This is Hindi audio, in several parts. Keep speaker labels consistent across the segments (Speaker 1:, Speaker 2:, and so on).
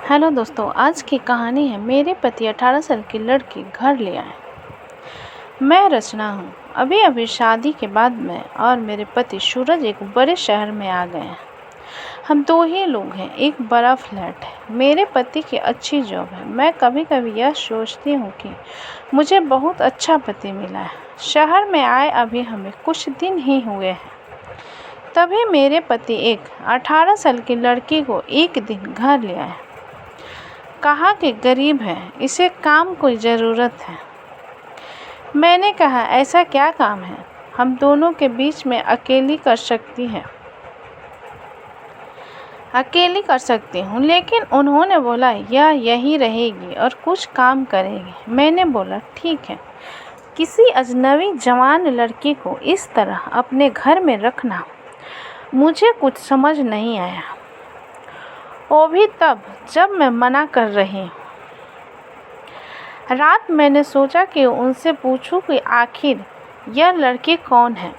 Speaker 1: हेलो दोस्तों, आज की कहानी है मेरे पति 18 साल की लड़की घर ले आए। मैं रचना हूँ। अभी अभी शादी के बाद मैं और मेरे पति सूरज एक बड़े शहर में आ गए हैं। हम दो ही लोग हैं, एक बड़ा फ्लैट है। मेरे पति की अच्छी जॉब है। मैं कभी कभी यह सोचती हूँ कि मुझे बहुत अच्छा पति मिला है। शहर में आए अभी हमें कुछ दिन ही हुए हैं, तभी मेरे पति एक 18 साल की लड़की को एक दिन घर ले आए। कहा कि गरीब है, इसे काम की ज़रूरत है। मैंने कहा, ऐसा क्या काम है हम दोनों के बीच में अकेली कर सकती हूँ। लेकिन उन्होंने बोला यह यहीं रहेगी और कुछ काम करेगी। मैंने बोला ठीक है। किसी अजनबी जवान लड़की को इस तरह अपने घर में रखना मुझे कुछ समझ नहीं आया, वो भी तब जब मैं मना कर रही हूँ। रात मैंने सोचा कि उनसे पूछूं कि आखिर यह लड़की कौन है,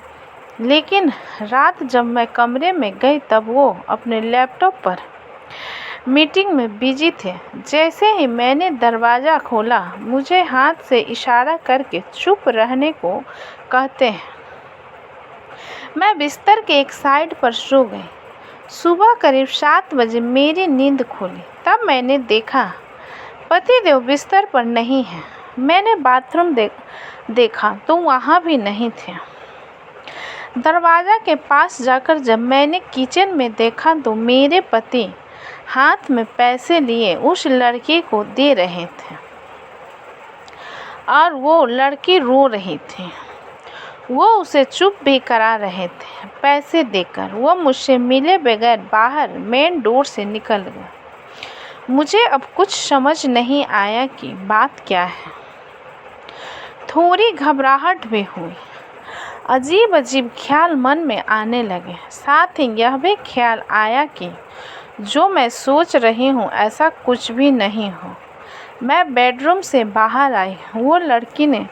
Speaker 1: लेकिन रात जब मैं कमरे में गई तब वो अपने लैपटॉप पर मीटिंग में बिजी थे। जैसे ही मैंने दरवाज़ा खोला, मुझे हाथ से इशारा करके चुप रहने को कहते हैं। मैं बिस्तर के एक साइड पर सो गई। सुबह करीब 7 बजे मेरी नींद खुली। तब मैंने देखा पतिदेव बिस्तर पर नहीं है। मैंने बाथरूम देखा तो वहाँ भी नहीं थे। दरवाज़ा के पास जाकर जब मैंने किचन में देखा तो मेरे पति हाथ में पैसे लिए उस लड़की को दे रहे थे और वो लड़की रो रही थी। वो उसे चुप भी करा रहे थे। पैसे देकर वो मुझसे मिले बगैर बाहर मेन डोर से निकल गए। मुझे अब कुछ समझ नहीं आया कि बात क्या है। थोड़ी घबराहट भी हुई। अजीब अजीब ख्याल मन में आने लगे। साथ ही यह भी ख्याल आया कि जो मैं सोच रही हूँ ऐसा कुछ भी नहीं हो। मैं बेडरूम से बाहर आई। वो लड़की ने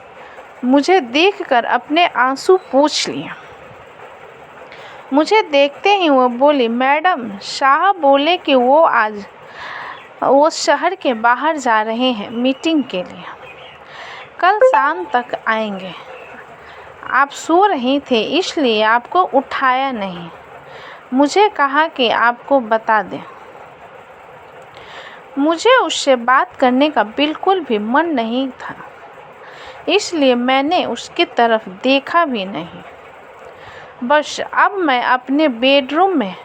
Speaker 1: मुझे देखकर अपने आंसू पोंछ लिए। मुझे देखते ही वो बोली, मैडम साहब बोले कि वो आज वो शहर के बाहर जा रहे हैं मीटिंग के लिए, कल शाम तक आएंगे। आप सो रही थे इसलिए आपको उठाया नहीं। मुझे कहा कि आपको बता दें। मुझे उससे बात करने का बिल्कुल भी मन नहीं था, इसलिए मैंने उसकी तरफ देखा भी नहीं। बस अब मैं अपने बेडरूम में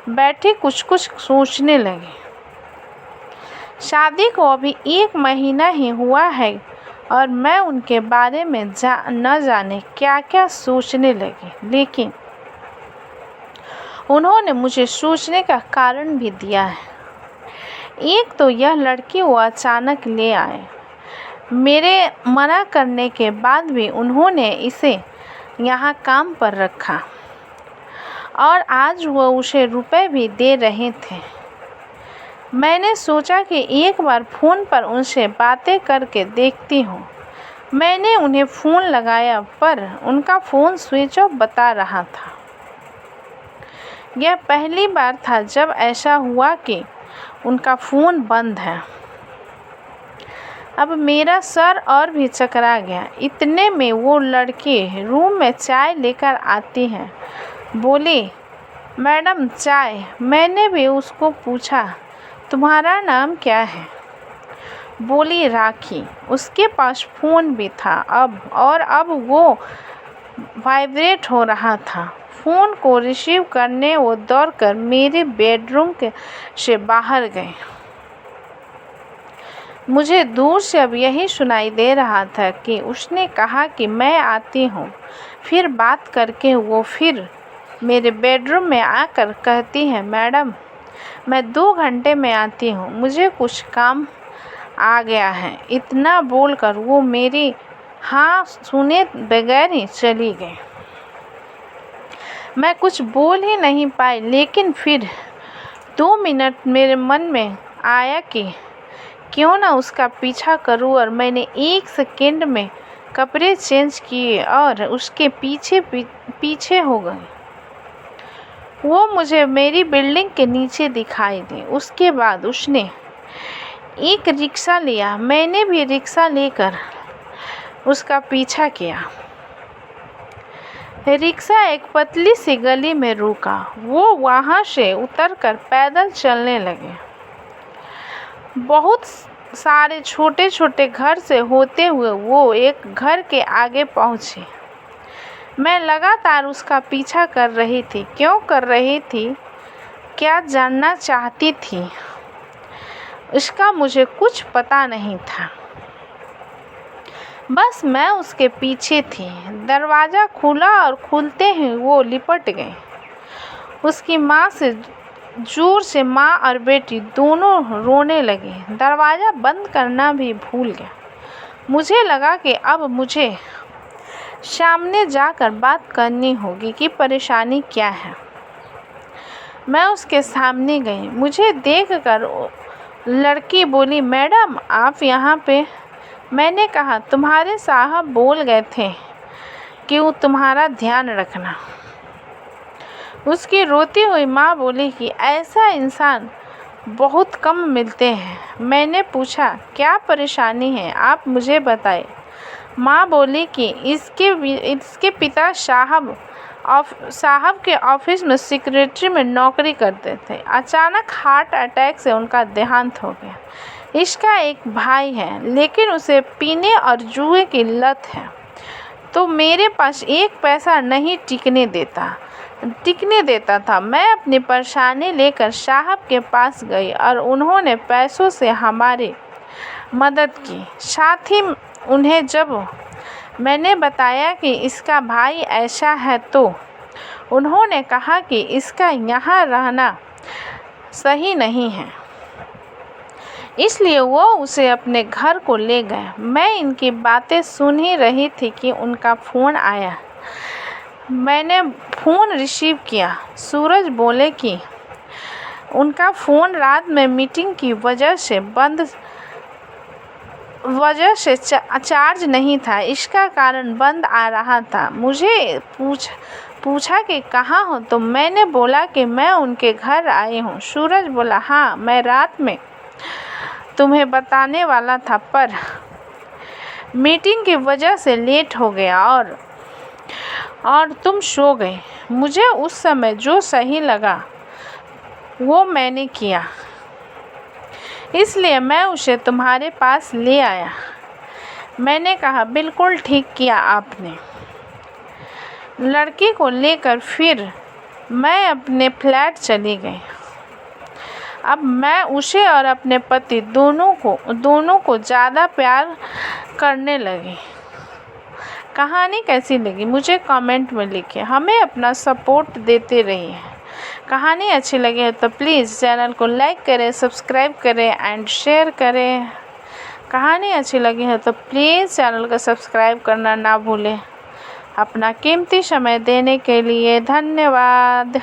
Speaker 1: बैठी कुछ कुछ सोचने लगी। शादी को अभी 1 महीना ही हुआ है और मैं उनके बारे में न जाने क्या क्या सोचने लगी। लेकिन उन्होंने मुझे सोचने का कारण भी दिया है। एक तो यह लड़की वो अचानक ले आए। मेरे मना करने के बाद भी उन्होंने इसे यहाँ काम पर रखा और आज वो उसे रुपए भी दे रहे थे। मैंने सोचा कि एक बार फ़ोन पर उनसे बातें करके देखती हूँ। मैंने उन्हें फ़ोन लगाया पर उनका फ़ोन स्विच ऑफ बता रहा था। यह पहली बार था जब ऐसा हुआ कि उनका फ़ोन बंद है। अब मेरा सर और भी चकरा गया। इतने में वो लड़की रूम में चाय लेकर आती है। बोली, मैडम चाय। मैंने भी उसको पूछा, तुम्हारा नाम क्या है? बोली, राखी। उसके पास फ़ोन भी था अब वो वाइब्रेट हो रहा था। फ़ोन को रिसीव करने वो दौड़कर मेरे बेडरूम से बाहर गए। मुझे दूर से अब यही सुनाई दे रहा था कि उसने कहा कि मैं आती हूँ। फिर बात करके वो फिर मेरे बेडरूम में आकर कहती है, मैडम मैं 2 घंटे में आती हूँ, मुझे कुछ काम आ गया है। इतना बोलकर वो मेरी हाँ सुने बगैर ही चली गई। मैं कुछ बोल ही नहीं पाई, लेकिन फिर 2 मिनट मेरे मन में आया कि क्यों ना उसका पीछा करूं और मैंने 1 सेकेंड में कपड़े चेंज किए और उसके पीछे हो गए। वो मुझे मेरी बिल्डिंग के नीचे दिखाई दी। उसके बाद उसने एक रिक्शा लिया। मैंने भी रिक्शा लेकर उसका पीछा किया। रिक्शा एक पतली सी गली में रुका। वो वहाँ से उतरकर पैदल चलने लगे। बहुत सारे छोटे छोटे घर से होते हुए वो एक घर के आगे पहुँचे। मैं लगातार उसका पीछा कर रही थी। क्यों कर रही थी, क्या जानना चाहती थी, इसका मुझे कुछ पता नहीं था। बस मैं उसके पीछे थी। दरवाज़ा खुला और खुलते ही वो लिपट गई। उसकी माँ से जोर से माँ और बेटी दोनों रोने लगी। दरवाज़ा बंद करना भी भूल गया। मुझे लगा कि अब मुझे सामने जाकर बात करनी होगी कि परेशानी क्या है। मैं उसके सामने गई। मुझे देखकर लड़की बोली, मैडम आप यहाँ पे? मैंने कहा, तुम्हारे साहब बोल गए थे कि वो तुम्हारा ध्यान रखना। उसकी रोती हुई माँ बोली कि ऐसा इंसान बहुत कम मिलते हैं। मैंने पूछा, क्या परेशानी है, आप मुझे बताएं। माँ बोली कि इसके पिता साहब के ऑफिस में सेक्रेटरी में नौकरी करते थे। अचानक हार्ट अटैक से उनका देहांत हो गया। इसका एक भाई है, लेकिन उसे पीने और जुए की लत है, तो मेरे पास एक पैसा नहीं टिकने देता था। मैं अपनी परेशानी लेकर साहब के पास गई और उन्होंने पैसों से हमारी मदद की। साथ ही उन्हें जब मैंने बताया कि इसका भाई ऐसा है, तो उन्होंने कहा कि इसका यहाँ रहना सही नहीं है, इसलिए वो उसे अपने घर को ले गए। मैं इनकी बातें सुन ही रही थी कि उनका फ़ोन आया। मैंने फ़ोन रिसीव किया। सूरज बोले कि उनका फ़ोन रात में मीटिंग की वजह से चार्ज नहीं था, इसका कारण बंद आ रहा था। मुझे पूछा कि कहाँ हो, तो मैंने बोला कि मैं उनके घर आई हूँ। सूरज बोला, हाँ मैं रात में तुम्हें बताने वाला था, पर मीटिंग की वजह से लेट हो गया और तुम सो गए। मुझे उस समय जो सही लगा वो मैंने किया, इसलिए मैं उसे तुम्हारे पास ले आया। मैंने कहा, बिल्कुल ठीक किया आपने। लड़की को लेकर फिर मैं अपने फ्लैट चली गई। अब मैं उसे और अपने पति दोनों को ज़्यादा प्यार करने लगी। कहानी कैसी लगी मुझे कमेंट में लिखें। हमें अपना सपोर्ट देते रहिए। कहानी अच्छी लगी है तो प्लीज़ चैनल को लाइक करें, सब्सक्राइब करें एंड शेयर करें। कहानी अच्छी लगी है तो प्लीज़ चैनल को सब्सक्राइब करना ना भूलें। अपना कीमती समय देने के लिए धन्यवाद।